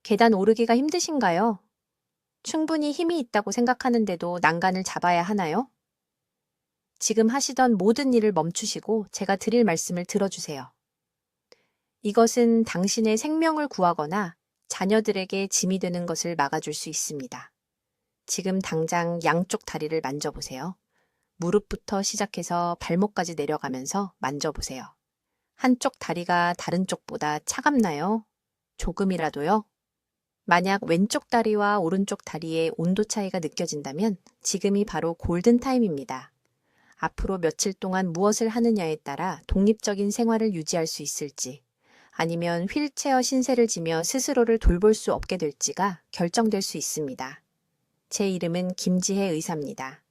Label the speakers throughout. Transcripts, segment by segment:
Speaker 1: 계단 오르기가 힘드신가요? 충분히 힘이 있다고 생각하는데도 난간을 잡아야 하나요? 지금 하시던 모든 일을 멈추시고 제가 드릴 말씀을 들어주세요. 이것은 당신의 생명을 구하거나 자녀들에게 짐이 되는 것을 막아줄 수 있습니다. 지금 당장 양쪽 다리를 만져보세요. 무릎부터 시작해서 발목까지 내려가면서 만져보세요. 한쪽 다리가 다른 쪽보다 차갑나요? 조금이라도요? 만약 왼쪽 다리와 오른쪽 다리의 온도 차이가 느껴진다면 지금이 바로 골든타임입니다. 앞으로 며칠 동안 무엇을 하느냐에 따라 독립적인 생활을 유지할 수 있을지, 아니면 휠체어 신세를 지며 스스로를 돌볼 수 없게 될지가 결정될 수 있습니다. 제 이름은 김지혜 의사입니다.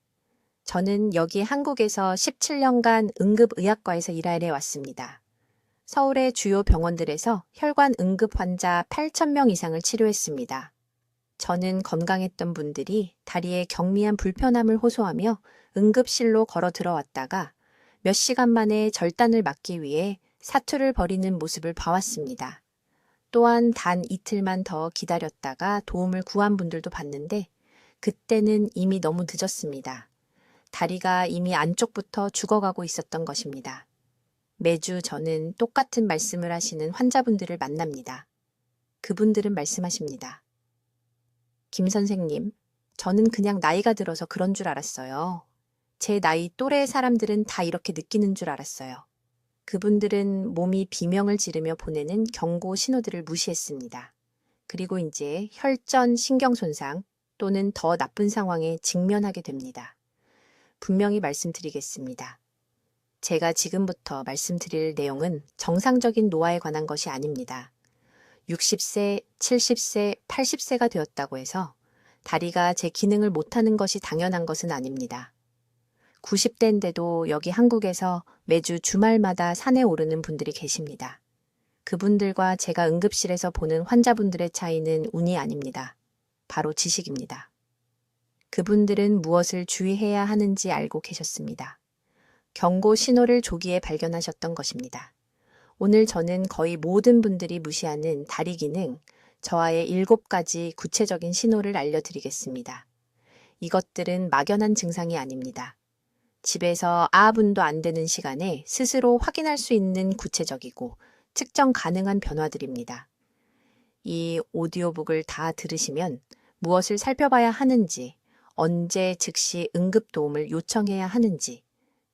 Speaker 1: 저는 여기 한국에서 17년간 응급의학과에서 일해 왔습니다. 서울의 주요 병원들에서 혈관 응급 환자 8,000명 이상을 치료했습니다. 저는 건강했던 분들이 다리에 경미한 불편함을 호소하며 응급실로 걸어 들어왔다가 몇 시간 만에 절단을 막기 위해 사투를 벌이는 모습을 봐왔습니다. 또한 단 이틀만 더 기다렸다가 도움을 구한 분들도 봤는데 그때는 이미 너무 늦었습니다. 다리가 이미 안쪽부터 죽어가고 있었던 것입니다. 매주 저는 똑같은 말씀을 하시는 환자분들을 만납니다. 그분들은 말씀하십니다. 김 선생님, 저는 그냥 나이가 들어서 그런 줄 알았어요. 제 나이 또래의 사람들은 다 이렇게 느끼는 줄 알았어요. 그분들은 몸이 비명을 지르며 보내는 경고 신호들을 무시했습니다. 그리고 이제 혈전 신경손상 또는 더 나쁜 상황에 직면하게 됩니다. 분명히 말씀드리겠습니다. 제가 지금부터 말씀드릴 내용은 정상적인 노화에 관한 것이 아닙니다. 60세, 70세, 80세가 되었다고 해서 다리가 제 기능을 못하는 것이 당연한 것은 아닙니다. 90대인데도 여기 한국에서 매주 주말마다 산에 오르는 분들이 계십니다. 그분들과 제가 응급실에서 보는 환자분들의 차이는 운이 아닙니다. 바로 지식입니다. 그분들은 무엇을 주의해야 하는지 알고 계셨습니다. 경고 신호를 조기에 발견하셨던 것입니다. 오늘 저는 거의 모든 분들이 무시하는 다리 기능, 저와의 7가지 구체적인 신호를 알려드리겠습니다. 이것들은 막연한 증상이 아닙니다. 집에서 아분도 안 되는 시간에 스스로 확인할 수 있는 구체적이고 측정 가능한 변화들입니다. 이 오디오북을 다 들으시면 무엇을 살펴봐야 하는지, 언제 즉시 응급 도움을 요청해야 하는지,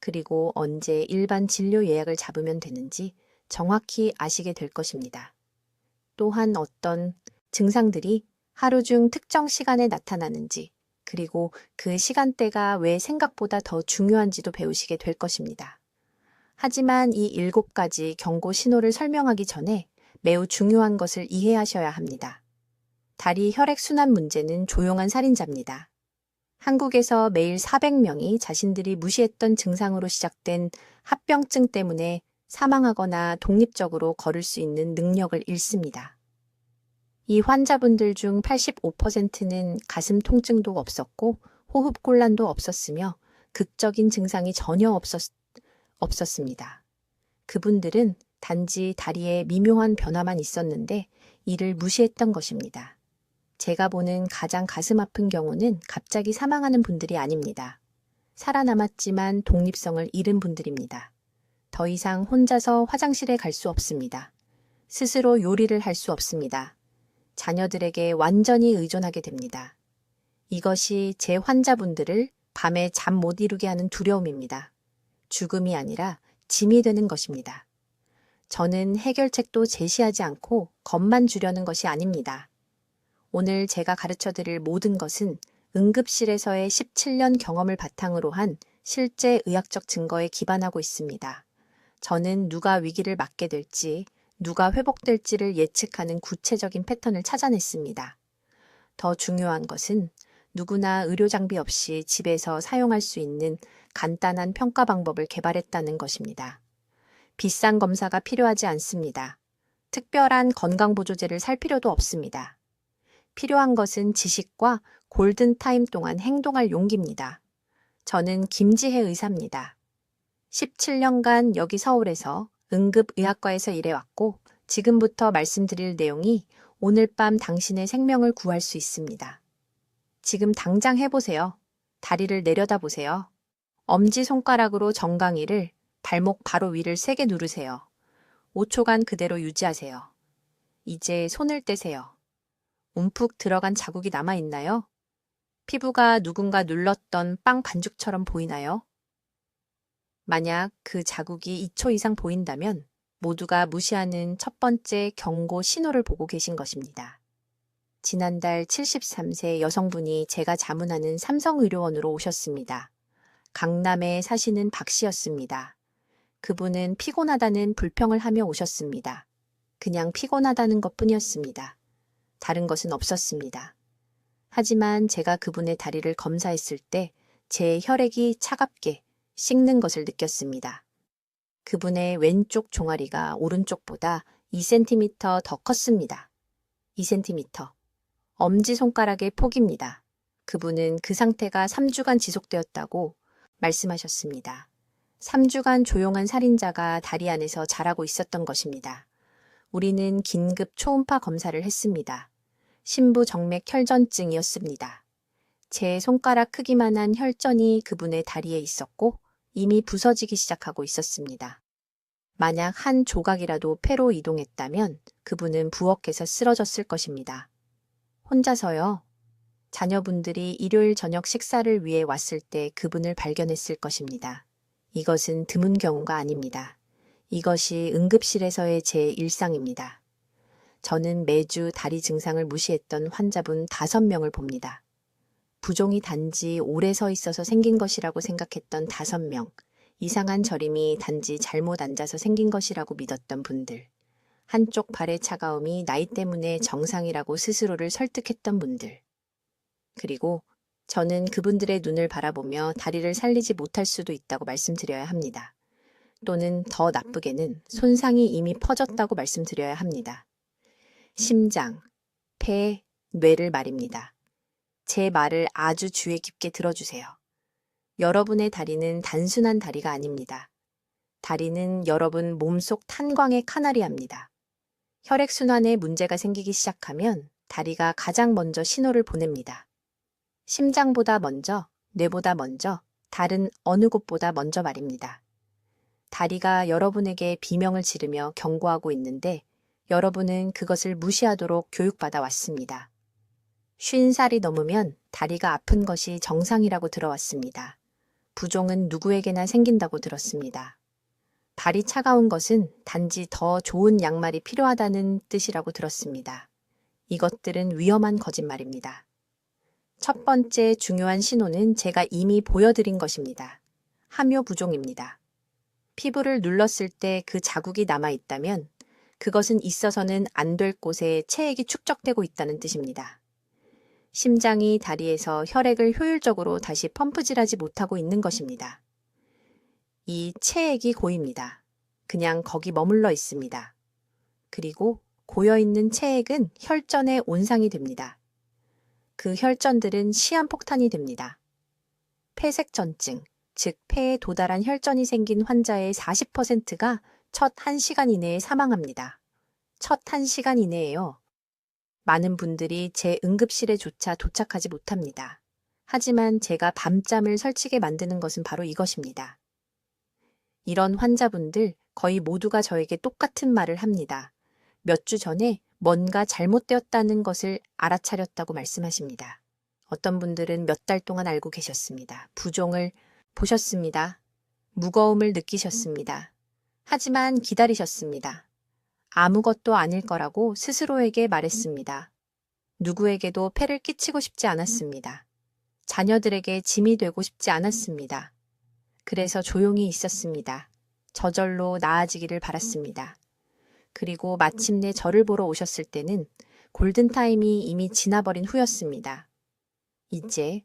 Speaker 1: 그리고 언제 일반 진료 예약을 잡으면 되는지 정확히 아시게 될 것입니다. 또한 어떤 증상들이 하루 중 특정 시간에 나타나는지, 그리고 그 시간대가 왜 생각보다 더 중요한지도 배우시게 될 것입니다. 하지만 이 7가지 경고 신호를 설명하기 전에 매우 중요한 것을 이해하셔야 합니다. 다리 혈액순환 문제는 조용한 살인자입니다. 한국에서 매일 400명이 자신들이 무시했던 증상으로 시작된 합병증 때문에 사망하거나 독립적으로 걸을 수 있는 능력을 잃습니다. 이 환자분들 중 85%는 가슴 통증도 없었고 호흡곤란도 없었으며 극적인 증상이 전혀 없었습니다. 그분들은 단지 다리에 미묘한 변화만 있었는데 이를 무시했던 것입니다. 제가 보는 가장 가슴 아픈 경우는 갑자기 사망하는 분들이 아닙니다. 살아남았지만 독립성을 잃은 분들입니다. 더 이상 혼자서 화장실에 갈 수 없습니다. 스스로 요리를 할 수 없습니다. 자녀들에게 완전히 의존하게 됩니다. 이것이 제 환자분들을 밤에 잠 못 이루게 하는 두려움입니다. 죽음이 아니라 짐이 되는 것입니다. 저는 해결책도 제시하지 않고 겁만 주려는 것이 아닙니다. 오늘 제가 가르쳐드릴 모든 것은 응급실에서의 17년 경험을 바탕으로 한 실제 의학적 증거에 기반하고 있습니다. 저는 누가 위기를 맞게 될지, 누가 회복될지를 예측하는 구체적인 패턴을 찾아냈습니다. 더 중요한 것은 누구나 의료 장비 없이 집에서 사용할 수 있는 간단한 평가 방법을 개발했다는 것입니다. 비싼 검사가 필요하지 않습니다. 특별한 건강보조제를 살 필요도 없습니다. 필요한 것은 지식과 골든타임 동안 행동할 용기입니다. 저는 김지혜 의사입니다. 17년간 여기 서울에서 응급의학과에서 일해왔고 지금부터 말씀드릴 내용이 오늘 밤 당신의 생명을 구할 수 있습니다. 지금 당장 해보세요. 다리를 내려다 보세요. 엄지손가락으로 정강이를 발목 바로 위를 세게 누르세요. 5초간 그대로 유지하세요. 이제 손을 떼세요. 움푹 들어간 자국이 남아있나요? 피부가 누군가 눌렀던 빵 반죽처럼 보이나요? 만약 그 자국이 2초 이상 보인다면 모두가 무시하는 첫 번째 경고 신호를 보고 계신 것입니다. 지난달 73세 여성분이 제가 자문하는 삼성의료원으로 오셨습니다. 강남에 사시는 박 씨였습니다. 그분은 피곤하다는 불평을 하며 오셨습니다. 그냥 피곤하다는 것뿐이었습니다. 다른 것은 없었습니다. 하지만 제가 그분의 다리를 검사했을 때 제 혈액이 차갑게 식는 것을 느꼈습니다. 그분의 왼쪽 종아리가 오른쪽보다 2cm 더 컸습니다. 2cm. 엄지손가락의 폭입니다. 그분은 그 상태가 3주간 지속되었다고 말씀하셨습니다. 3주간 조용한 살인자가 다리 안에서 자라고 있었던 것입니다. 우리는 긴급 초음파 검사를 했습니다. 심부정맥 혈전증이었습니다. 제 손가락 크기만한 혈전이 그분의 다리에 있었고 이미 부서지기 시작하고 있었습니다. 만약 한 조각이라도 폐로 이동했다면 그분은 부엌에서 쓰러졌을 것입니다. 혼자서요. 자녀분들이 일요일 저녁 식사를 위해 왔을 때 그분을 발견했을 것입니다. 이것은 드문 경우가 아닙니다. 이것이 응급실에서의 제 일상입니다. 저는 매주 다리 증상을 무시했던 환자분 5명을 봅니다. 부종이 단지 오래 서 있어서 생긴 것이라고 생각했던 5명, 이상한 저림이 단지 잘못 앉아서 생긴 것이라고 믿었던 분들, 한쪽 발의 차가움이 나이 때문에 정상이라고 스스로를 설득했던 분들, 그리고 저는 그분들의 눈을 바라보며 다리를 살리지 못할 수도 있다고 말씀드려야 합니다. 또는 더 나쁘게는 손상이 이미 퍼졌다고 말씀드려야 합니다. 심장, 폐, 뇌를 말입니다. 제 말을 아주 주의 깊게 들어주세요. 여러분의 다리는 단순한 다리가 아닙니다. 다리는 여러분 몸속 탄광의 카나리아입니다. 혈액순환에 문제가 생기기 시작하면 다리가 가장 먼저 신호를 보냅니다. 심장보다 먼저, 뇌보다 먼저, 다른 어느 곳보다 먼저 말입니다. 다리가 여러분에게 비명을 지르며 경고하고 있는데 여러분은 그것을 무시하도록 교육받아 왔습니다. 50살이 넘으면 다리가 아픈 것이 정상이라고 들어왔습니다. 부종은 누구에게나 생긴다고 들었습니다. 발이 차가운 것은 단지 더 좋은 양말이 필요하다는 뜻이라고 들었습니다. 이것들은 위험한 거짓말입니다. 첫 번째 중요한 신호는 제가 이미 보여드린 것입니다. 함요 부종입니다. 피부를 눌렀을 때 그 자국이 남아있다면 그것은 있어서는 안 될 곳에 체액이 축적되고 있다는 뜻입니다. 심장이 다리에서 혈액을 효율적으로 다시 펌프질하지 못하고 있는 것입니다. 이 체액이 고입니다. 그냥 거기 머물러 있습니다. 그리고 고여있는 체액은 혈전의 온상이 됩니다. 그 혈전들은 시한폭탄이 됩니다. 폐색전증, 즉 폐에 도달한 혈전이 생긴 환자의 40%가 첫 1시간 이내에 사망합니다. 첫 1시간 이내에요. 많은 분들이 제 응급실에조차 도착하지 못합니다. 하지만 제가 밤잠을 설치게 만드는 것은 바로 이것입니다. 이런 환자분들 거의 모두가 저에게 똑같은 말을 합니다. 몇 주 전에 뭔가 잘못되었다는 것을 알아차렸다고 말씀하십니다. 어떤 분들은 몇 달 동안 알고 계셨습니다. 부종을 보셨습니다. 무거움을 느끼셨습니다. 하지만 기다리셨습니다. 아무것도 아닐 거라고 스스로에게 말했습니다. 누구에게도 폐를 끼치고 싶지 않았습니다. 자녀들에게 짐이 되고 싶지 않았습니다. 그래서 조용히 있었습니다. 저절로 나아지기를 바랐습니다. 그리고 마침내 저를 보러 오셨을 때는 골든타임이 이미 지나버린 후였습니다. 이제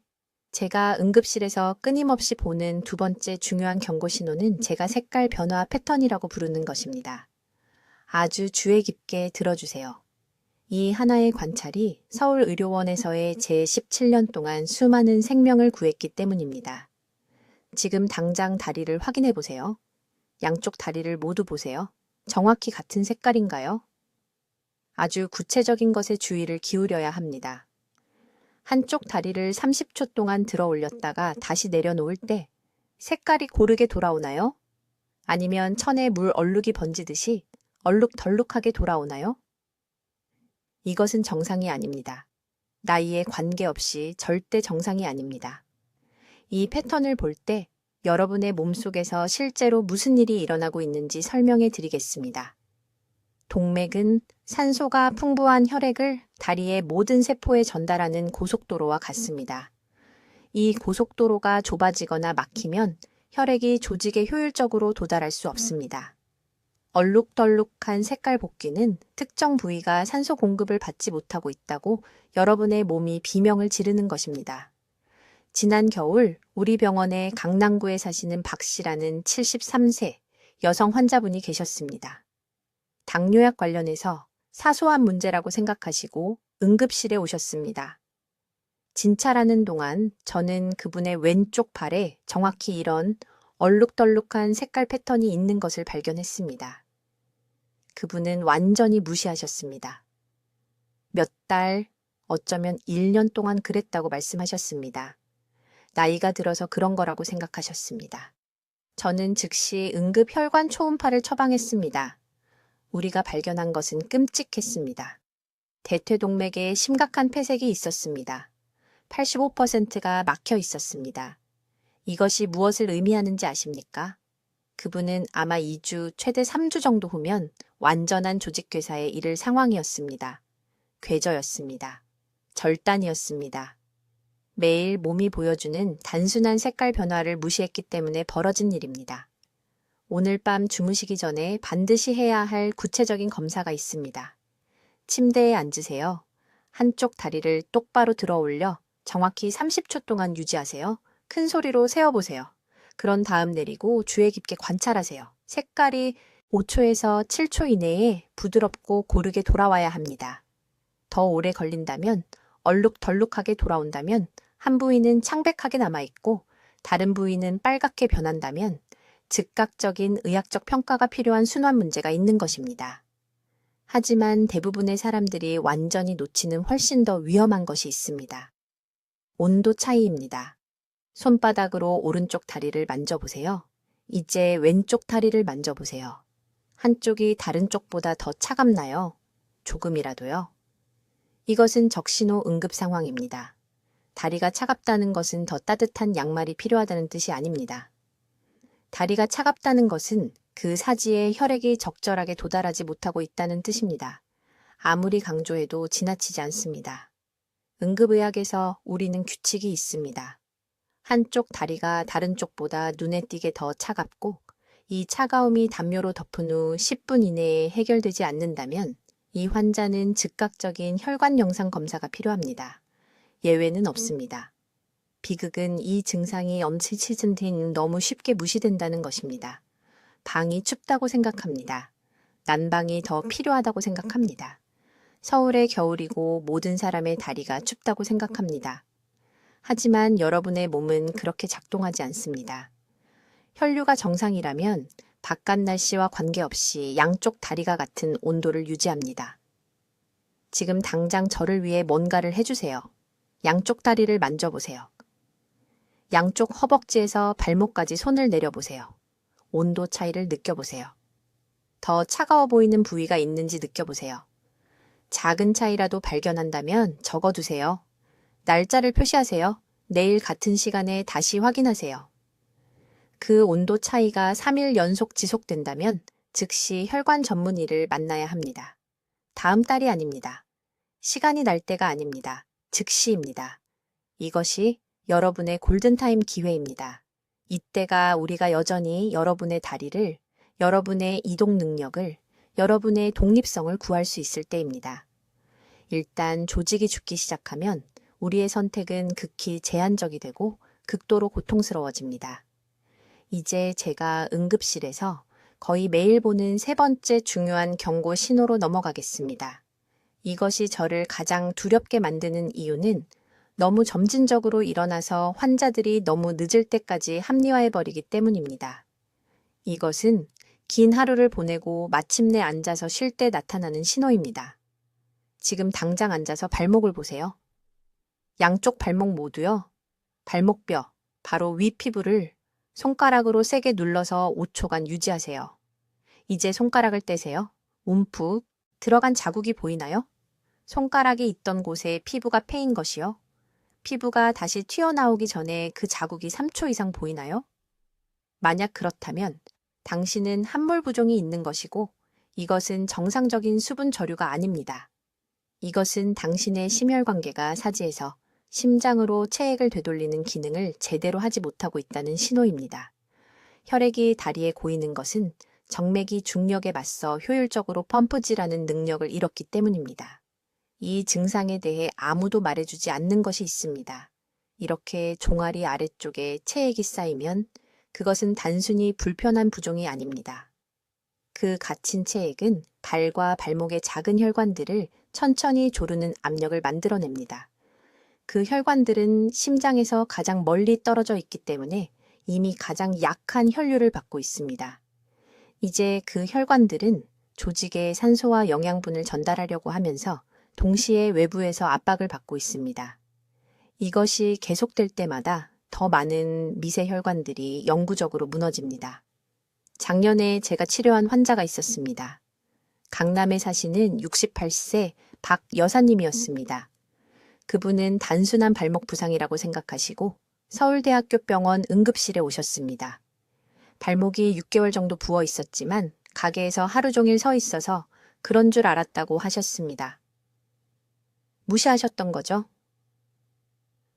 Speaker 1: 제가 응급실에서 끊임없이 보는 두 번째 중요한 경고 신호는 제가 색깔 변화 패턴이라고 부르는 것입니다. 아주 주의 깊게 들어주세요. 이 하나의 관찰이 서울의료원에서의 제 17년 동안 수많은 생명을 구했기 때문입니다. 지금 당장 다리를 확인해 보세요. 양쪽 다리를 모두 보세요. 정확히 같은 색깔인가요? 아주 구체적인 것에 주의를 기울여야 합니다. 한쪽 다리를 30초 동안 들어 올렸다가 다시 내려놓을 때 색깔이 고르게 돌아오나요? 아니면 천에 물 얼룩이 번지듯이 얼룩덜룩하게 돌아오나요? 이것은 정상이 아닙니다. 나이에 관계없이 절대 정상이 아닙니다. 이 패턴을 볼 때 여러분의 몸속에서 실제로 무슨 일이 일어나고 있는지 설명해 드리겠습니다. 동맥은 산소가 풍부한 혈액을 다리의 모든 세포에 전달하는 고속도로와 같습니다. 이 고속도로가 좁아지거나 막히면 혈액이 조직에 효율적으로 도달할 수 없습니다. 얼룩덜룩한 색깔 복귀는 특정 부위가 산소 공급을 받지 못하고 있다고 여러분의 몸이 비명을 지르는 것입니다. 지난 겨울 우리 병원에 강남구에 사시는 박 씨라는 73세 여성 환자분이 계셨습니다. 당뇨약 관련해서 사소한 문제라고 생각하시고 응급실에 오셨습니다. 진찰하는 동안 저는 그분의 왼쪽 발에 정확히 이런 얼룩덜룩한 색깔 패턴이 있는 것을 발견했습니다. 그분은 완전히 무시하셨습니다. 몇 달, 어쩌면 1년 동안 그랬다고 말씀하셨습니다. 나이가 들어서 그런 거라고 생각하셨습니다. 저는 즉시 응급 혈관 초음파를 처방했습니다. 우리가 발견한 것은 끔찍했습니다. 대퇴동맥에 심각한 폐색이 있었습니다. 85%가 막혀 있었습니다. 이것이 무엇을 의미하는지 아십니까? 그분은 아마 2주, 최대 3주 정도 후면 완전한 조직괴사에 이를 상황이었습니다. 궤저였습니다. 절단이었습니다. 매일 몸이 보여주는 단순한 색깔 변화를 무시했기 때문에 벌어진 일입니다. 오늘 밤 주무시기 전에 반드시 해야 할 구체적인 검사가 있습니다. 침대에 앉으세요. 한쪽 다리를 똑바로 들어 올려 정확히 30초 동안 유지하세요. 큰 소리로 세어보세요. 그런 다음 내리고 주의 깊게 관찰하세요. 색깔이 5초에서 7초 이내에 부드럽고 고르게 돌아와야 합니다. 더 오래 걸린다면, 얼룩덜룩하게 돌아온다면, 한 부위는 창백하게 남아있고 다른 부위는 빨갛게 변한다면 즉각적인 의학적 평가가 필요한 순환 문제가 있는 것입니다. 하지만 대부분의 사람들이 완전히 놓치는 훨씬 더 위험한 것이 있습니다. 온도 차이입니다. 손바닥으로 오른쪽 다리를 만져보세요. 이제 왼쪽 다리를 만져보세요. 한쪽이 다른 쪽보다 더 차갑나요? 조금이라도요? 이것은 적신호 응급 상황입니다. 다리가 차갑다는 것은 더 따뜻한 양말이 필요하다는 뜻이 아닙니다. 다리가 차갑다는 것은 그 사지에 혈액이 적절하게 도달하지 못하고 있다는 뜻입니다. 아무리 강조해도 지나치지 않습니다. 응급의학에서 우리는 규칙이 있습니다. 한쪽 다리가 다른 쪽보다 눈에 띄게 더 차갑고 이 차가움이 담요로 덮은 후 10분 이내에 해결되지 않는다면 이 환자는 즉각적인 혈관 영상 검사가 필요합니다. 예외는 없습니다. 비극은 이 증상이 엄치치진 뒤 너무 쉽게 무시된다는 것입니다. 방이 춥다고 생각합니다. 난방이 더 필요하다고 생각합니다. 서울의 겨울이고 모든 사람의 다리가 춥다고 생각합니다. 하지만 여러분의 몸은 그렇게 작동하지 않습니다. 혈류가 정상이라면 바깥 날씨와 관계없이 양쪽 다리가 같은 온도를 유지합니다. 지금 당장 저를 위해 뭔가를 해주세요. 양쪽 다리를 만져보세요. 양쪽 허벅지에서 발목까지 손을 내려보세요. 온도 차이를 느껴보세요. 더 차가워 보이는 부위가 있는지 느껴보세요. 작은 차이라도 발견한다면 적어두세요. 날짜를 표시하세요. 내일 같은 시간에 다시 확인하세요. 그 온도 차이가 3일 연속 지속된다면 즉시 혈관 전문의를 만나야 합니다. 다음 달이 아닙니다. 시간이 날 때가 아닙니다. 즉시입니다. 이것이 여러분의 골든타임 기회입니다. 이때가 우리가 여전히 여러분의 다리를, 여러분의 이동 능력을, 여러분의 독립성을 구할 수 있을 때입니다. 일단 조직이 죽기 시작하면 우리의 선택은 극히 제한적이 되고 극도로 고통스러워집니다. 이제 제가 응급실에서 거의 매일 보는 세 번째 중요한 경고 신호로 넘어가겠습니다. 이것이 저를 가장 두렵게 만드는 이유는 너무 점진적으로 일어나서 환자들이 너무 늦을 때까지 합리화해버리기 때문입니다. 이것은 긴 하루를 보내고 마침내 앉아서 쉴 때 나타나는 신호입니다. 지금 당장 앉아서 발목을 보세요. 양쪽 발목 모두요. 발목뼈, 바로 위 피부를 손가락으로 세게 눌러서 5초간 유지하세요. 이제 손가락을 떼세요. 움푹 들어간 자국이 보이나요? 손가락이 있던 곳에 피부가 패인 것이요. 피부가 다시 튀어나오기 전에 그 자국이 3초 이상 보이나요? 만약 그렇다면 당신은 함몰 부종이 있는 것이고 이것은 정상적인 수분 저류가 아닙니다. 이것은 당신의 심혈관계가 사지에서 심장으로 체액을 되돌리는 기능을 제대로 하지 못하고 있다는 신호입니다. 혈액이 다리에 고이는 것은 정맥이 중력에 맞서 효율적으로 펌프질하는 능력을 잃었기 때문입니다. 이 증상에 대해 아무도 말해주지 않는 것이 있습니다. 이렇게 종아리 아래쪽에 체액이 쌓이면 그것은 단순히 불편한 부종이 아닙니다. 그 갇힌 체액은 발과 발목의 작은 혈관들을 천천히 조르는 압력을 만들어냅니다. 그 혈관들은 심장에서 가장 멀리 떨어져 있기 때문에 이미 가장 약한 혈류를 받고 있습니다. 이제 그 혈관들은 조직에 산소와 영양분을 전달하려고 하면서 동시에 외부에서 압박을 받고 있습니다. 이것이 계속될 때마다 더 많은 미세 혈관들이 영구적으로 무너집니다. 작년에 제가 치료한 환자가 있었습니다. 강남에 사시는 68세 박 여사님이었습니다. 그분은 단순한 발목 부상이라고 생각하시고 서울대학교 병원 응급실에 오셨습니다. 발목이 6개월 정도 부어 있었지만 가게에서 하루 종일 서 있어서 그런 줄 알았다고 하셨습니다. 무시하셨던 거죠?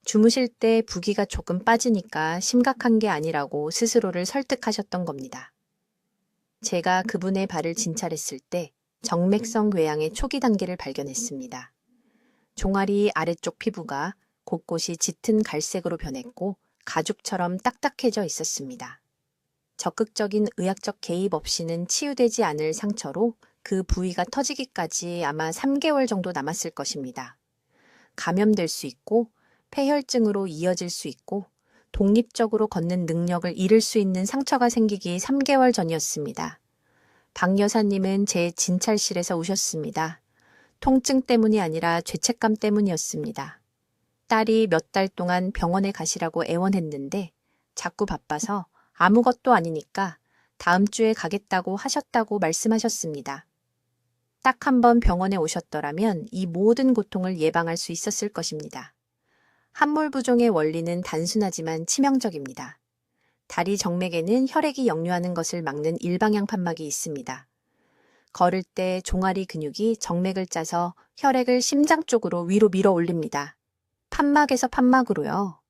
Speaker 1: 주무실 때 부기가 조금 빠지니까 심각한 게 아니라고 스스로를 설득하셨던 겁니다. 제가 그분의 발을 진찰했을 때 정맥성 궤양의 초기 단계를 발견했습니다. 종아리 아래쪽 피부가 곳곳이 짙은 갈색으로 변했고 가죽처럼 딱딱해져 있었습니다. 적극적인 의학적 개입 없이는 치유되지 않을 상처로 그 부위가 터지기까지 아마 3개월 정도 남았을 것입니다. 감염될 수 있고 폐혈증으로 이어질 수 있고 독립적으로 걷는 능력을 잃을 수 있는 상처가 생기기 3개월 전이었습니다. 박 여사님은 제 진찰실에서 우셨습니다. 통증 때문이 아니라 죄책감 때문이었습니다. 딸이 몇 달 동안 병원에 가시라고 애원했는데 자꾸 바빠서 아무것도 아니니까 다음 주에 가겠다고 하셨다고 말씀하셨습니다. 딱 한 번 병원에 오셨더라면 이 모든 고통을 예방할 수 있었을 것입니다. 함몰부종의 원리는 단순하지만 치명적입니다. 다리 정맥에는 혈액이 역류하는 것을 막는 일방향 판막이 있습니다. 걸을 때 종아리 근육이 정맥을 짜서 혈액을 심장 쪽으로 위로 밀어 올립니다. 판막에서 판막으로요.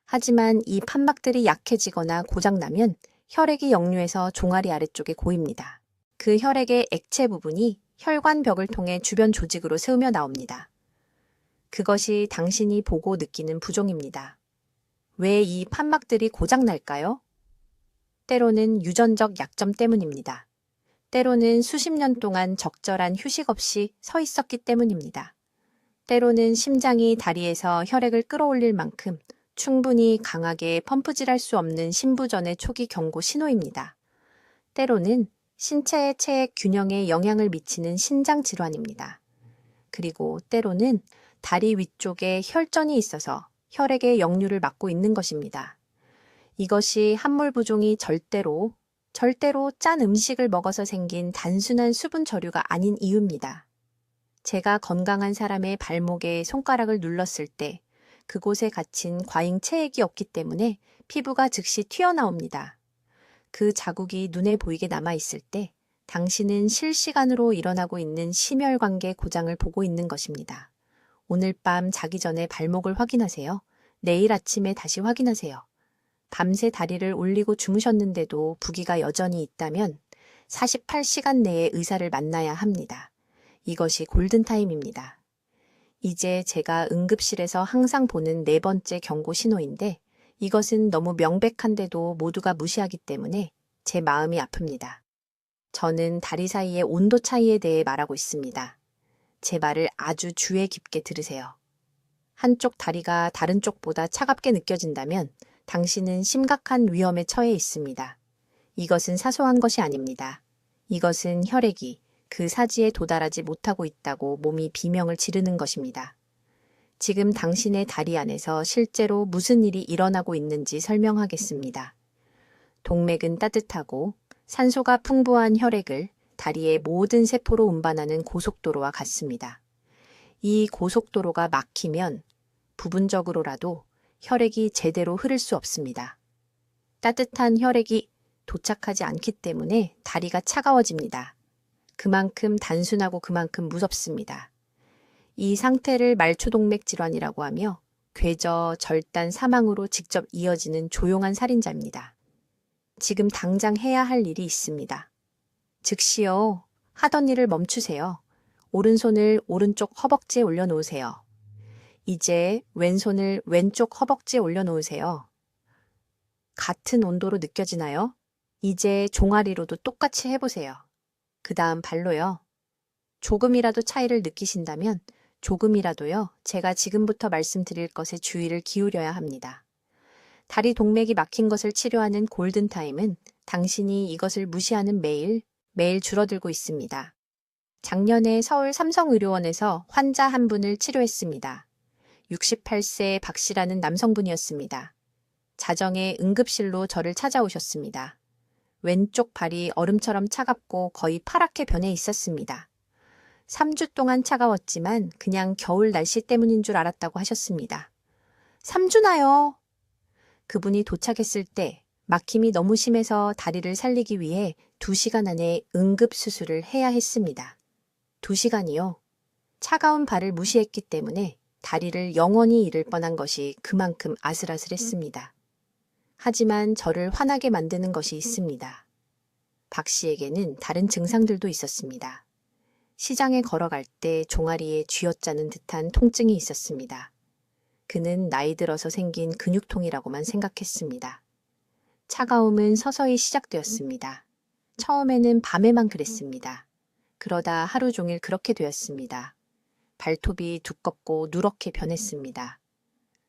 Speaker 1: 하지만 이 판막들이 약해지거나 고장나면 혈액이 역류해서 종아리 아래쪽에 고입니다. 그 혈액의 액체 부분이 혈관벽을 통해 주변 조직으로 새우며 나옵니다. 그것이 당신이 보고 느끼는 부종입니다. 왜 이 판막들이 고장날까요? 때로는 유전적 약점 때문입니다. 때로는 수십 년 동안 적절한 휴식 없이 서 있었기 때문입니다. 때로는 심장이 다리에서 혈액을 끌어올릴 만큼 충분히 강하게 펌프질할 수 없는 신부전의 초기 경고 신호입니다. 때로는 신체의 체액 균형에 영향을 미치는 신장 질환입니다. 그리고 때로는 다리 위쪽에 혈전이 있어서 혈액의 역류를 막고 있는 것입니다. 이것이 함몰부종이 절대로 짠 음식을 먹어서 생긴 단순한 수분 저류가 아닌 이유입니다. 제가 건강한 사람의 발목에 손가락을 눌렀을 때 그곳에 갇힌 과잉 체액이 없기 때문에 피부가 즉시 튀어나옵니다. 그 자국이 눈에 보이게 남아있을 때 당신은 실시간으로 일어나고 있는 심혈관계 고장을 보고 있는 것입니다. 오늘 밤 자기 전에 발목을 확인하세요. 내일 아침에 다시 확인하세요. 밤새 다리를 올리고 주무셨는데도 부기가 여전히 있다면 48시간 내에 의사를 만나야 합니다. 이것이 골든타임입니다. 이제 제가 응급실에서 항상 보는 4번째 경고 신호인데 이것은 너무 명백한데도 모두가 무시하기 때문에 제 마음이 아픕니다. 저는 다리 사이의 온도 차이에 대해 말하고 있습니다. 제 말을 아주 주의 깊게 들으세요. 한쪽 다리가 다른 쪽보다 차갑게 느껴진다면 당신은 심각한 위험에 처해 있습니다. 이것은 사소한 것이 아닙니다. 이것은 혈액이, 그 사지에 도달하지 못하고 있다고 몸이 비명을 지르는 것입니다. 지금 당신의 다리 안에서 실제로 무슨 일이 일어나고 있는지 설명하겠습니다. 동맥은 따뜻하고 산소가 풍부한 혈액을 다리의 모든 세포로 운반하는 고속도로와 같습니다. 이 고속도로가 막히면 부분적으로라도 혈액이 제대로 흐를 수 없습니다. 따뜻한 혈액이 도착하지 않기 때문에 다리가 차가워집니다. 그만큼 단순하고 그만큼 무섭습니다. 이 상태를 말초동맥 질환이라고 하며 궤저, 절단, 사망으로 직접 이어지는 조용한 살인자입니다. 지금 당장 해야 할 일이 있습니다. 즉시요. 하던 일을 멈추세요. 오른손을 오른쪽 허벅지에 올려놓으세요. 이제 왼손을 왼쪽 허벅지에 올려놓으세요. 같은 온도로 느껴지나요? 이제 종아리로도 똑같이 해보세요. 그 다음 발로요. 조금이라도 차이를 느끼신다면 조금이라도요, 제가 지금부터 말씀드릴 것에 주의를 기울여야 합니다. 다리 동맥이 막힌 것을 치료하는 골든타임은 당신이 이것을 무시하는 매일 줄어들고 있습니다. 작년에 서울 삼성의료원에서 환자 한 분을 치료했습니다. 68세 박 씨라는 남성분이었습니다. 자정에 응급실로 저를 찾아오셨습니다. 왼쪽 발이 얼음처럼 차갑고 거의 파랗게 변해 있었습니다. 3주 동안 차가웠지만 그냥 겨울 날씨 때문인 줄 알았다고 하셨습니다. 3주나요? 그분이 도착했을 때 막힘이 너무 심해서 다리를 살리기 위해 2시간 안에 응급수술을 해야 했습니다. 2시간이요. 차가운 발을 무시했기 때문에 다리를 영원히 잃을 뻔한 것이 그만큼 아슬아슬했습니다. 하지만 저를 화나게 만드는 것이 있습니다. 박 씨에게는 다른 증상들도 있었습니다. 시장에 걸어갈 때 종아리에 쥐어짜는 듯한 통증이 있었습니다. 그는 나이 들어서 생긴 근육통이라고만 생각했습니다. 차가움은 서서히 시작되었습니다. 처음에는 밤에만 그랬습니다. 그러다 하루 종일 그렇게 되었습니다. 발톱이 두껍고 누렇게 변했습니다.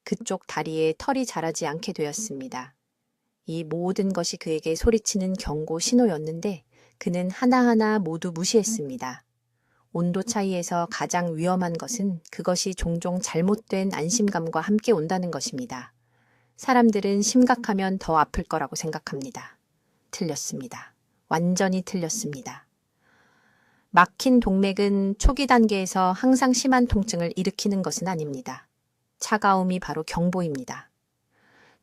Speaker 1: 그쪽 다리에 털이 자라지 않게 되었습니다. 이 모든 것이 그에게 소리치는 경고 신호였는데 그는 하나하나 모두 무시했습니다. 온도 차이에서 가장 위험한 것은 그것이 종종 잘못된 안심감과 함께 온다는 것입니다. 사람들은 심각하면 더 아플 거라고 생각합니다. 틀렸습니다. 완전히 틀렸습니다. 막힌 동맥은 초기 단계에서 항상 심한 통증을 일으키는 것은 아닙니다. 차가움이 바로 경보입니다.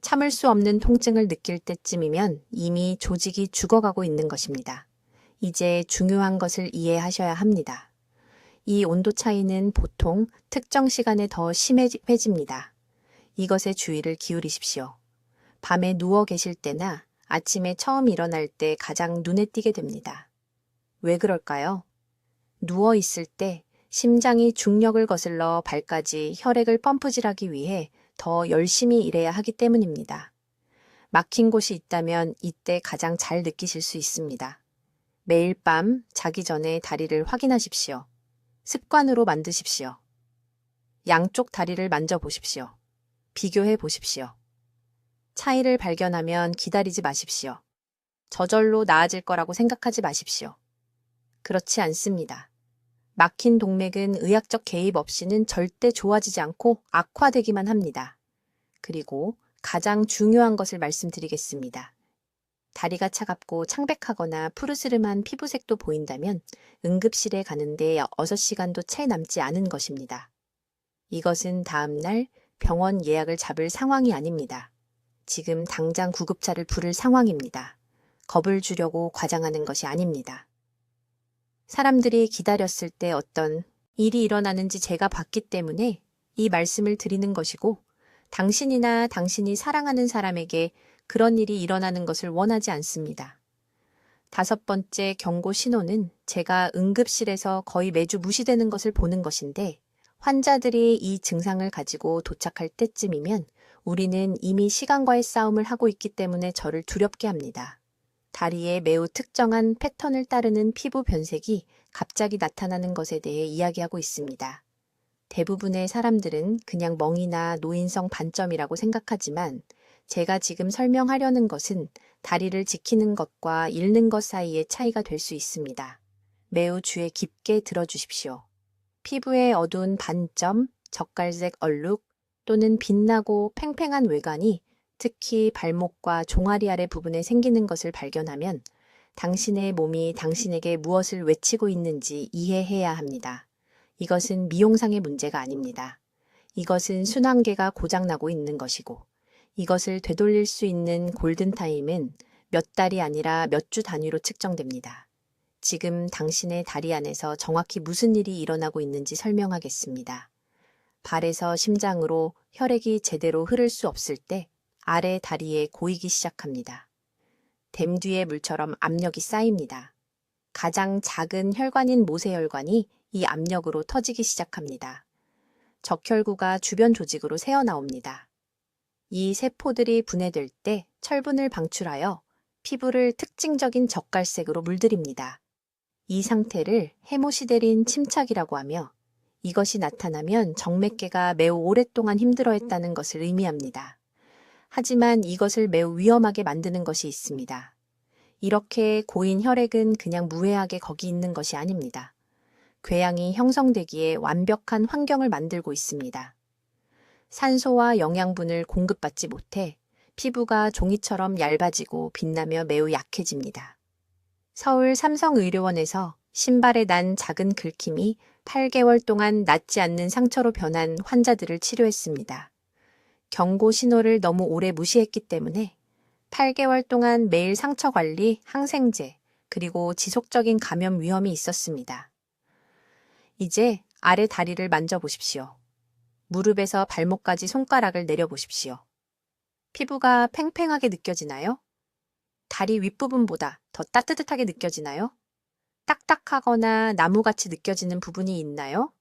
Speaker 1: 참을 수 없는 통증을 느낄 때쯤이면 이미 조직이 죽어가고 있는 것입니다. 이제 중요한 것을 이해하셔야 합니다. 이 온도 차이는 보통 특정 시간에 더 심해집니다. 이것에 주의를 기울이십시오. 밤에 누워 계실 때나 아침에 처음 일어날 때 가장 눈에 띄게 됩니다. 왜 그럴까요? 누워 있을 때 심장이 중력을 거슬러 발까지 혈액을 펌프질하기 위해 더 열심히 일해야 하기 때문입니다. 막힌 곳이 있다면 이때 가장 잘 느끼실 수 있습니다. 매일 밤 자기 전에 다리를 확인하십시오. 습관으로 만드십시오. 양쪽 다리를 만져보십시오. 비교해 보십시오. 차이를 발견하면 기다리지 마십시오. 저절로 나아질 거라고 생각하지 마십시오. 그렇지 않습니다. 막힌 동맥은 의학적 개입 없이는 절대 좋아지지 않고 악화되기만 합니다. 그리고 가장 중요한 것을 말씀드리겠습니다. 다리가 차갑고 창백하거나 푸르스름한 피부색도 보인다면 응급실에 가는데 6시간도 채 남지 않은 것입니다. 이것은 다음날 병원 예약을 잡을 상황이 아닙니다. 지금 당장 구급차를 부를 상황입니다. 겁을 주려고 과장하는 것이 아닙니다. 사람들이 기다렸을 때 어떤 일이 일어나는지 제가 봤기 때문에 이 말씀을 드리는 것이고 당신이나 당신이 사랑하는 사람에게 그런 일이 일어나는 것을 원하지 않습니다. 5번째 경고 신호는 제가 응급실에서 거의 매주 무시되는 것을 보는 것인데 환자들이 이 증상을 가지고 도착할 때쯤이면 우리는 이미 시간과의 싸움을 하고 있기 때문에 저를 두렵게 합니다. 다리에 매우 특정한 패턴을 따르는 피부 변색이 갑자기 나타나는 것에 대해 이야기하고 있습니다. 대부분의 사람들은 그냥 멍이나 노인성 반점이라고 생각하지만 제가 지금 설명하려는 것은 다리를 지키는 것과 잃는 것 사이의 차이가 될 수 있습니다. 매우 주의 깊게 들어주십시오. 피부의 어두운 반점, 젓갈색 얼룩 또는 빛나고 팽팽한 외관이 특히 발목과 종아리 아래 부분에 생기는 것을 발견하면 당신의 몸이 당신에게 무엇을 외치고 있는지 이해해야 합니다. 이것은 미용상의 문제가 아닙니다. 이것은 순환계가 고장나고 있는 것이고 이것을 되돌릴 수 있는 골든타임은 몇 달이 아니라 몇 주 단위로 측정됩니다. 지금 당신의 다리 안에서 정확히 무슨 일이 일어나고 있는지 설명하겠습니다. 발에서 심장으로 혈액이 제대로 흐를 수 없을 때 아래 다리에 고이기 시작합니다. 댐 뒤에 물처럼 압력이 쌓입니다. 가장 작은 혈관인 모세혈관이 이 압력으로 터지기 시작합니다. 적혈구가 주변 조직으로 새어나옵니다. 이 세포들이 분해될 때 철분을 방출하여 피부를 특징적인 젓갈색으로 물들입니다. 이 상태를 헤모시데린 침착이라고 하며 이것이 나타나면 정맥계가 매우 오랫동안 힘들어했다는 것을 의미합니다. 하지만 이것을 매우 위험하게 만드는 것이 있습니다. 이렇게 고인 혈액은 그냥 무해하게 거기 있는 것이 아닙니다. 궤양이 형성되기에 완벽한 환경을 만들고 있습니다. 산소와 영양분을 공급받지 못해 피부가 종이처럼 얇아지고 빛나며 매우 약해집니다. 서울 삼성의료원에서 신발에 난 작은 긁힘이 8개월 동안 낫지 않는 상처로 변한 환자들을 치료했습니다. 경고 신호를 너무 오래 무시했기 때문에 8개월 동안 매일 상처 관리, 항생제, 그리고 지속적인 감염 위험이 있었습니다. 이제 아래 다리를 만져보십시오. 무릎에서 발목까지 손가락을 내려보십시오. 피부가 팽팽하게 느껴지나요? 다리 윗부분보다 더 따뜻하게 느껴지나요? 딱딱하거나 나무같이 느껴지는 부분이 있나요?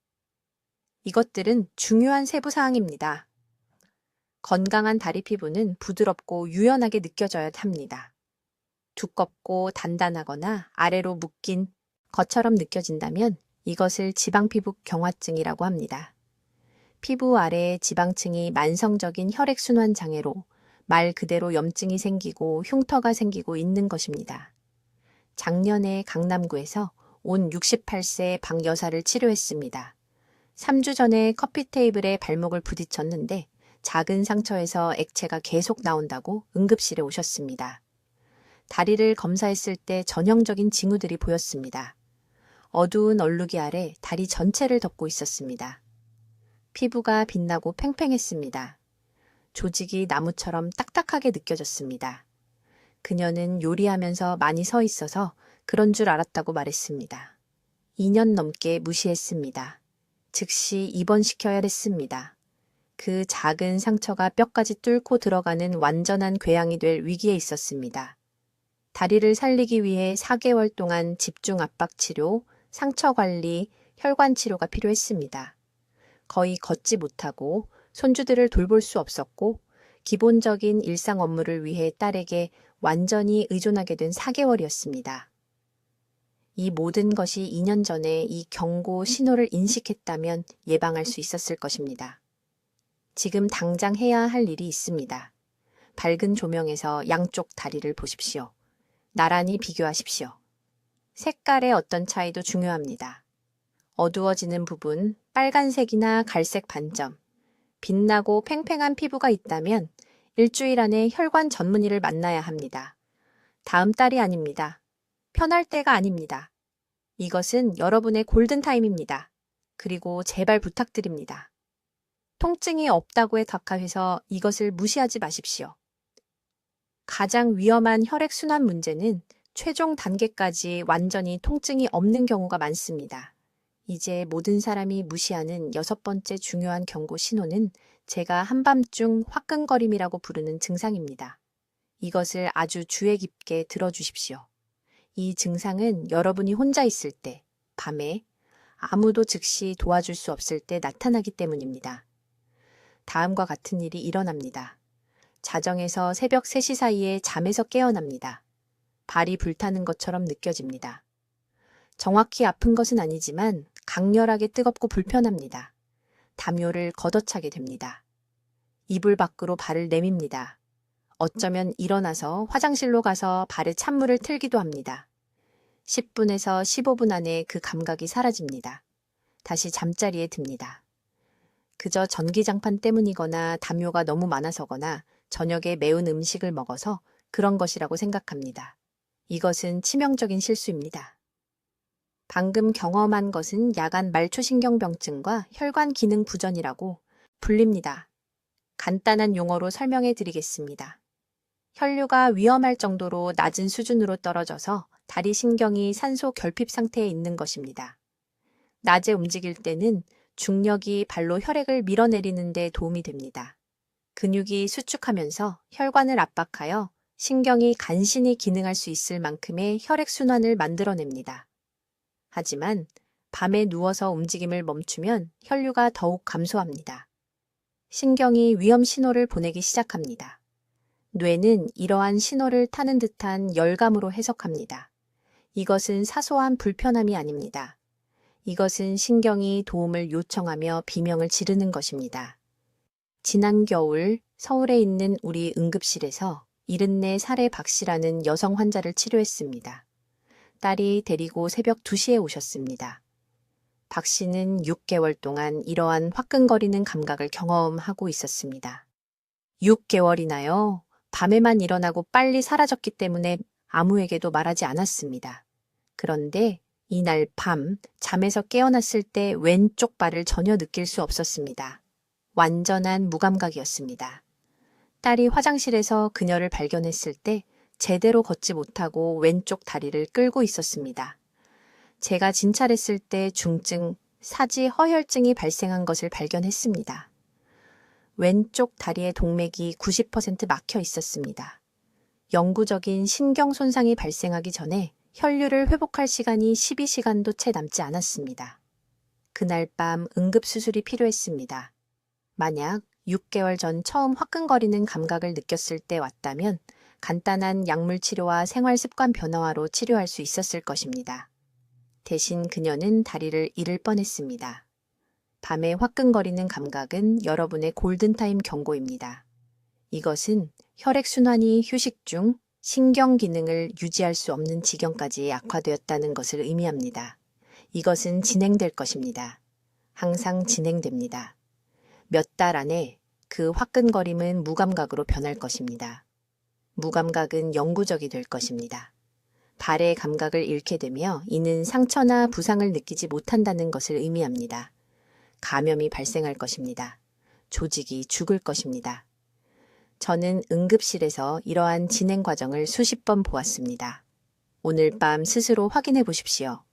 Speaker 1: 이것들은 중요한 세부사항입니다. 건강한 다리 피부는 부드럽고 유연하게 느껴져야 합니다. 두껍고 단단하거나 아래로 묶인 것처럼 느껴진다면 이것을 지방피부 경화증이라고 합니다. 피부 아래의 지방층이 만성적인 혈액순환 장애로 말 그대로 염증이 생기고 흉터가 생기고 있는 것입니다. 작년에 강남구에서 온 68세 박 여사를 치료했습니다. 3주 전에 커피 테이블에 발목을 부딪혔는데 작은 상처에서 액체가 계속 나온다고 응급실에 오셨습니다. 다리를 검사했을 때 전형적인 징후들이 보였습니다. 어두운 얼룩이 아래 다리 전체를 덮고 있었습니다. 피부가 빛나고 팽팽했습니다. 조직이 나무처럼 딱딱하게 느껴졌습니다. 그녀는 요리하면서 많이 서 있어서 그런 줄 알았다고 말했습니다. 2년 넘게 무시했습니다. 즉시 입원시켜야 했습니다. 그 작은 상처가 뼈까지 뚫고 들어가는 완전한 궤양이 될 위기에 있었습니다. 다리를 살리기 위해 4개월 동안 집중 압박 치료, 상처 관리, 혈관 치료가 필요했습니다. 거의 걷지 못하고 손주들을 돌볼 수 없었고 기본적인 일상 업무를 위해 딸에게 완전히 의존하게 된 4개월이었습니다. 이 모든 것이 2년 전에 이 경고 신호를 인식했다면 예방할 수 있었을 것입니다. 지금 당장 해야 할 일이 있습니다. 밝은 조명에서 양쪽 다리를 보십시오. 나란히 비교하십시오. 색깔의 어떤 차이도 중요합니다. 어두워지는 부분, 빨간색이나 갈색 반점, 빛나고 팽팽한 피부가 있다면 일주일 안에 혈관 전문의를 만나야 합니다. 다음 달이 아닙니다. 편할 때가 아닙니다. 이것은 여러분의 골든타임입니다. 그리고 제발 부탁드립니다. 통증이 없다고에 각하해서 이것을 무시하지 마십시오. 가장 위험한 혈액순환 문제는 최종 단계까지 완전히 통증이 없는 경우가 많습니다. 이제 모든 사람이 무시하는 6번째 중요한 경고 신호는 제가 한밤중 화끈거림이라고 부르는 증상입니다. 이것을 아주 주의 깊게 들어주십시오. 이 증상은 여러분이 혼자 있을 때, 밤에, 아무도 즉시 도와줄 수 없을 때 나타나기 때문입니다. 다음과 같은 일이 일어납니다. 자정에서 새벽 3시 사이에 잠에서 깨어납니다. 발이 불타는 것처럼 느껴집니다. 정확히 아픈 것은 아니지만 강렬하게 뜨겁고 불편합니다. 담요를 걷어차게 됩니다. 이불 밖으로 발을 내밉니다. 어쩌면 일어나서 화장실로 가서 발에 찬물을 틀기도 합니다. 10분에서 15분 안에 그 감각이 사라집니다. 다시 잠자리에 듭니다. 그저 전기장판 때문이거나 담요가 너무 많아서거나 저녁에 매운 음식을 먹어서 그런 것이라고 생각합니다. 이것은 치명적인 실수입니다. 방금 경험한 것은 야간 말초신경병증과 혈관 기능 부전이라고 불립니다. 간단한 용어로 설명해 드리겠습니다. 혈류가 위험할 정도로 낮은 수준으로 떨어져서 다리 신경이 산소 결핍 상태에 있는 것입니다. 낮에 움직일 때는 중력이 발로 혈액을 밀어내리는 데 도움이 됩니다. 근육이 수축하면서 혈관을 압박하여 신경이 간신히 기능할 수 있을 만큼의 혈액순환을 만들어냅니다. 하지만 밤에 누워서 움직임을 멈추면 혈류가 더욱 감소합니다. 신경이 위험 신호를 보내기 시작합니다. 뇌는 이러한 신호를 타는 듯한 열감으로 해석합니다. 이것은 사소한 불편함이 아닙니다. 이것은 신경이 도움을 요청하며 비명을 지르는 것입니다. 지난 겨울 서울에 있는 우리 응급실에서 74살의 박 씨라는 여성 환자를 치료했습니다. 딸이 데리고 새벽 2시에 오셨습니다. 박 씨는 6개월 동안 이러한 화끈거리는 감각을 경험하고 있었습니다. 6개월이나요? 밤에만 일어나고 빨리 사라졌기 때문에 아무에게도 말하지 않았습니다. 그런데 이날 밤 잠에서 깨어났을 때 왼쪽 발을 전혀 느낄 수 없었습니다. 완전한 무감각이었습니다. 딸이 화장실에서 그녀를 발견했을 때 제대로 걷지 못하고 왼쪽 다리를 끌고 있었습니다. 제가 진찰했을 때 중증 사지 허혈증이 발생한 것을 발견했습니다. 왼쪽 다리의 동맥이 90% 막혀 있었습니다. 영구적인 신경 손상이 발생하기 전에 혈류를 회복할 시간이 12시간도 채 남지 않았습니다. 그날 밤 응급수술이 필요했습니다. 만약 6개월 전 처음 화끈거리는 감각을 느꼈을 때 왔다면 간단한 약물 치료와 생활 습관 변화로 치료할 수 있었을 것입니다. 대신 그녀는 다리를 잃을 뻔했습니다. 밤에 화끈거리는 감각은 여러분의 골든타임 경고입니다. 이것은 혈액순환이 휴식 중 신경 기능을 유지할 수 없는 지경까지 악화되었다는 것을 의미합니다. 이것은 진행될 것입니다. 항상 진행됩니다. 몇 달 안에 그 화끈거림은 무감각으로 변할 것입니다. 무감각은 영구적이 될 것입니다. 발의 감각을 잃게 되며 이는 상처나 부상을 느끼지 못한다는 것을 의미합니다. 감염이 발생할 것입니다. 조직이 죽을 것입니다. 저는 응급실에서 이러한 진행 과정을 수십 번 보았습니다. 오늘 밤 스스로 확인해 보십시오.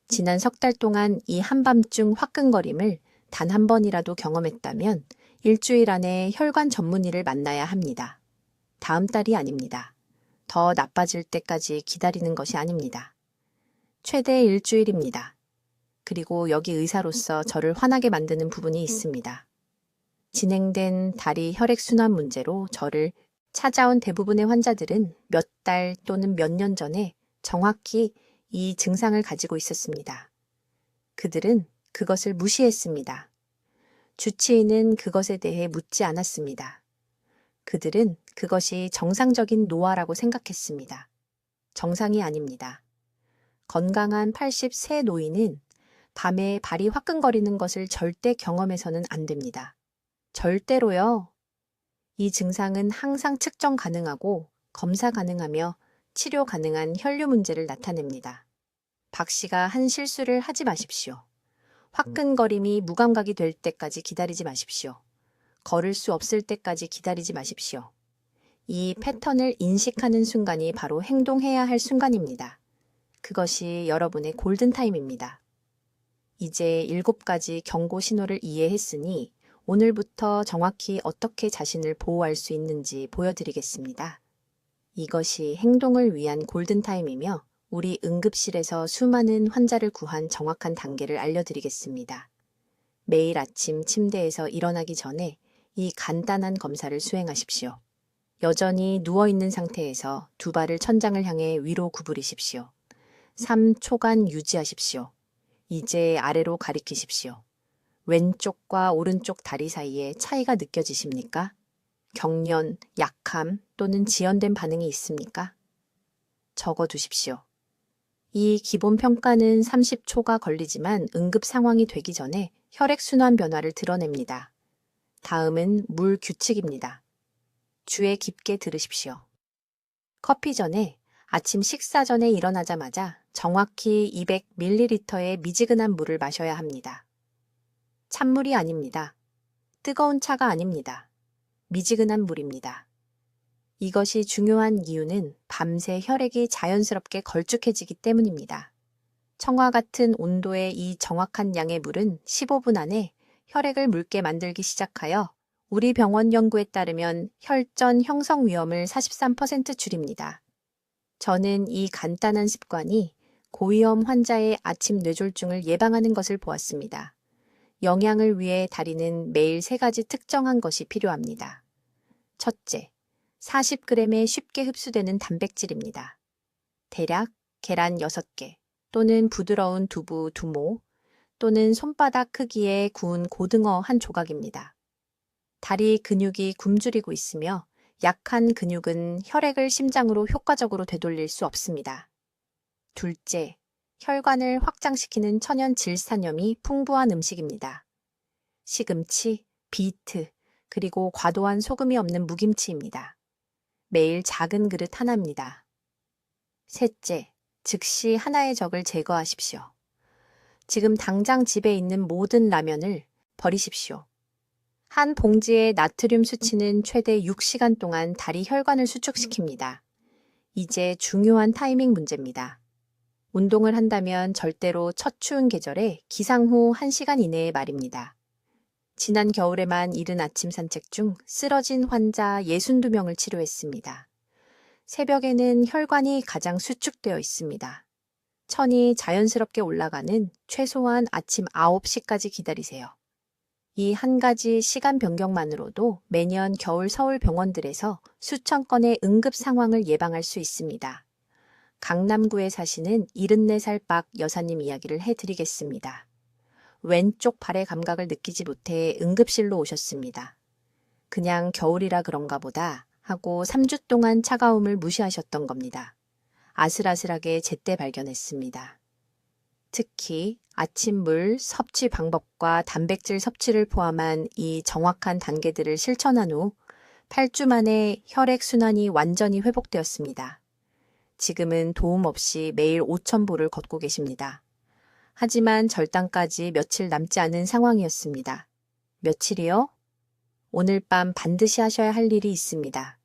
Speaker 1: 지난 석 달 동안 이 한밤중 화끈거림을 단 한 번이라도 경험했다면 일주일 안에 혈관 전문의를 만나야 합니다. 다음 달이 아닙니다. 더 나빠질 때까지 기다리는 것이 아닙니다. 최대 일주일입니다. 그리고 여기 의사로서 저를 화나게 만드는 부분이 있습니다. 진행된 다리 혈액순환 문제로 저를 찾아온 대부분의 환자들은 몇 달 또는 몇 년 전에 정확히 이 증상을 가지고 있었습니다. 그들은 그것을 무시했습니다. 주치의는 그것에 대해 묻지 않았습니다. 그들은 그것이 정상적인 노화라고 생각했습니다. 정상이 아닙니다. 건강한 80세 노인은 밤에 발이 화끈거리는 것을 절대 경험해서는 안 됩니다. 절대로요. 이 증상은 항상 측정 가능하고 검사 가능하며 치료 가능한 혈류 문제를 나타냅니다. 박 씨가 한 실수를 하지 마십시오. 화끈거림이 무감각이 될 때까지 기다리지 마십시오. 걸을 수 없을 때까지 기다리지 마십시오. 이 패턴을 인식하는 순간이 바로 행동해야 할 순간입니다. 그것이 여러분의 골든타임입니다. 이제 7가지 경고 신호를 이해했으니 오늘부터 정확히 어떻게 자신을 보호할 수 있는지 보여드리겠습니다. 이것이 행동을 위한 골든타임이며 우리 응급실에서 수많은 환자를 구한 정확한 단계를 알려드리겠습니다. 매일 아침 침대에서 일어나기 전에 이 간단한 검사를 수행하십시오. 여전히 누워있는 상태에서 두 발을 천장을 향해 위로 구부리십시오. 3초간 유지하십시오. 이제 아래로 가리키십시오. 왼쪽과 오른쪽 다리 사이에 차이가 느껴지십니까? 경련, 약함 또는 지연된 반응이 있습니까? 적어두십시오. 이 기본 평가는 30초가 걸리지만 응급 상황이 되기 전에 혈액순환 변화를 드러냅니다. 다음은 물 규칙입니다. 주의 깊게 들으십시오. 커피 전에, 아침 식사 전에 일어나자마자 정확히 200ml의 미지근한 물을 마셔야 합니다. 찬물이 아닙니다. 뜨거운 차가 아닙니다. 미지근한 물입니다. 이것이 중요한 이유는 밤새 혈액이 자연스럽게 걸쭉해지기 때문입니다. 청과 같은 온도의 이 정확한 양의 물은 15분 안에 혈액을 묽게 만들기 시작하여 우리 병원 연구에 따르면 혈전 형성 위험을 43% 줄입니다. 저는 이 간단한 습관이 고위험 환자의 아침 뇌졸중을 예방하는 것을 보았습니다. 영양을 위해 다리는 매일 3가지 특정한 것이 필요합니다. 첫째, 40g의 쉽게 흡수되는 단백질입니다. 대략 계란 6개 또는 부드러운 두부 2모 또는 손바닥 크기의 구운 고등어 1조각입니다. 다리 근육이 굶주리고 있으며 약한 근육은 혈액을 심장으로 효과적으로 되돌릴 수 없습니다. 둘째, 혈관을 확장시키는 천연 질산염이 풍부한 음식입니다. 시금치, 비트, 그리고 과도한 소금이 없는 무김치입니다. 매일 작은 그릇 하나입니다. 셋째, 즉시 하나의 적을 제거하십시오. 지금 당장 집에 있는 모든 라면을 버리십시오. 한 봉지의 나트륨 수치는 최대 6시간 동안 다리 혈관을 수축시킵니다. 이제 중요한 타이밍 문제입니다. 운동을 한다면 절대로 첫 추운 계절에 기상 후 1시간 이내의 말입니다. 지난 겨울에만 이른 아침 산책 중 쓰러진 환자 62명을 치료했습니다. 새벽에는 혈관이 가장 수축되어 있습니다. 천이 자연스럽게 올라가는 최소한 아침 9시까지 기다리세요. 이 한 가지 시간 변경만으로도 매년 겨울 서울 병원들에서 수천 건의 응급 상황을 예방할 수 있습니다. 강남구에 사시는 74살 박 여사님 이야기를 해드리겠습니다. 왼쪽 발의 감각을 느끼지 못해 응급실로 오셨습니다. 그냥 겨울이라 그런가 보다 하고 3주 동안 차가움을 무시하셨던 겁니다. 아슬아슬하게 제때 발견했습니다. 특히 아침물 섭취 방법과 단백질 섭취를 포함한 이 정확한 단계들을 실천한 후 8주 만에 혈액순환이 완전히 회복되었습니다. 지금은 도움 없이 매일 5,000보를 걷고 계십니다. 하지만 절단까지 며칠 남지 않은 상황이었습니다. 며칠이요? 오늘 밤 반드시 하셔야 할 일이 있습니다.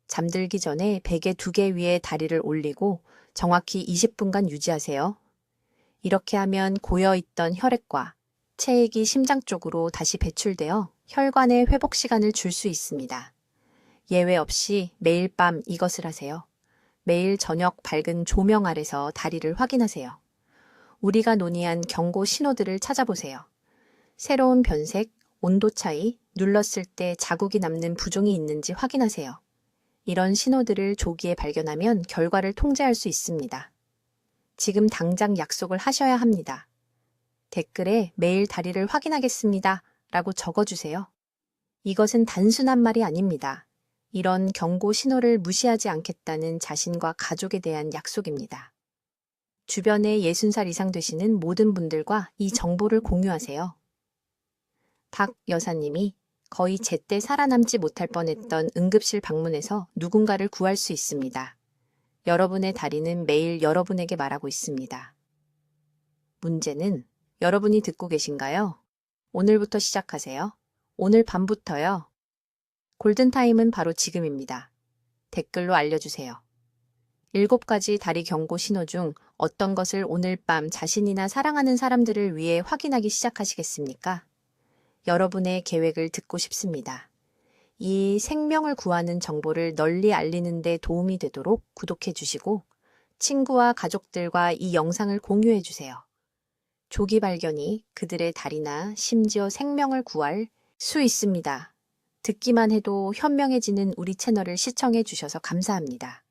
Speaker 1: 잠들기 전에 베개 2개 위에 다리를 올리고 정확히 20분간 유지하세요. 이렇게 하면 고여있던 혈액과 체액이 심장 쪽으로 다시 배출되어 혈관의 회복 시간을 줄 수 있습니다. 예외 없이 매일 밤 이것을 하세요. 매일 저녁 밝은 조명 아래서 다리를 확인하세요. 우리가 논의한 경고 신호들을 찾아보세요. 새로운 변색, 온도 차이, 눌렀을 때 자국이 남는 부종이 있는지 확인하세요. 이런 신호들을 조기에 발견하면 결과를 통제할 수 있습니다. 지금 당장 약속을 하셔야 합니다. 댓글에 매일 다리를 확인하겠습니다 라고 적어주세요. 이것은 단순한 말이 아닙니다. 이런 경고 신호를 무시하지 않겠다는 자신과 가족에 대한 약속입니다. 주변에 60살 이상 되시는 모든 분들과 이 정보를 공유하세요. 박 여사님이 거의 제때 살아남지 못할 뻔했던 응급실 방문에서 누군가를 구할 수 있습니다. 여러분의 다리는 매일 여러분에게 말하고 있습니다. 문제는 여러분이 듣고 계신가요? 오늘부터 시작하세요. 오늘 밤부터요. 골든타임은 바로 지금입니다. 댓글로 알려주세요. 7가지 다리 경고 신호 중 어떤 것을 오늘 밤 자신이나 사랑하는 사람들을 위해 확인하기 시작하시겠습니까? 여러분의 계획을 듣고 싶습니다. 이 생명을 구하는 정보를 널리 알리는 데 도움이 되도록 구독해 주시고 친구와 가족들과 이 영상을 공유해 주세요. 조기 발견이 그들의 다리나 심지어 생명을 구할 수 있습니다. 듣기만 해도 현명해지는 우리 채널을 시청해 주셔서 감사합니다.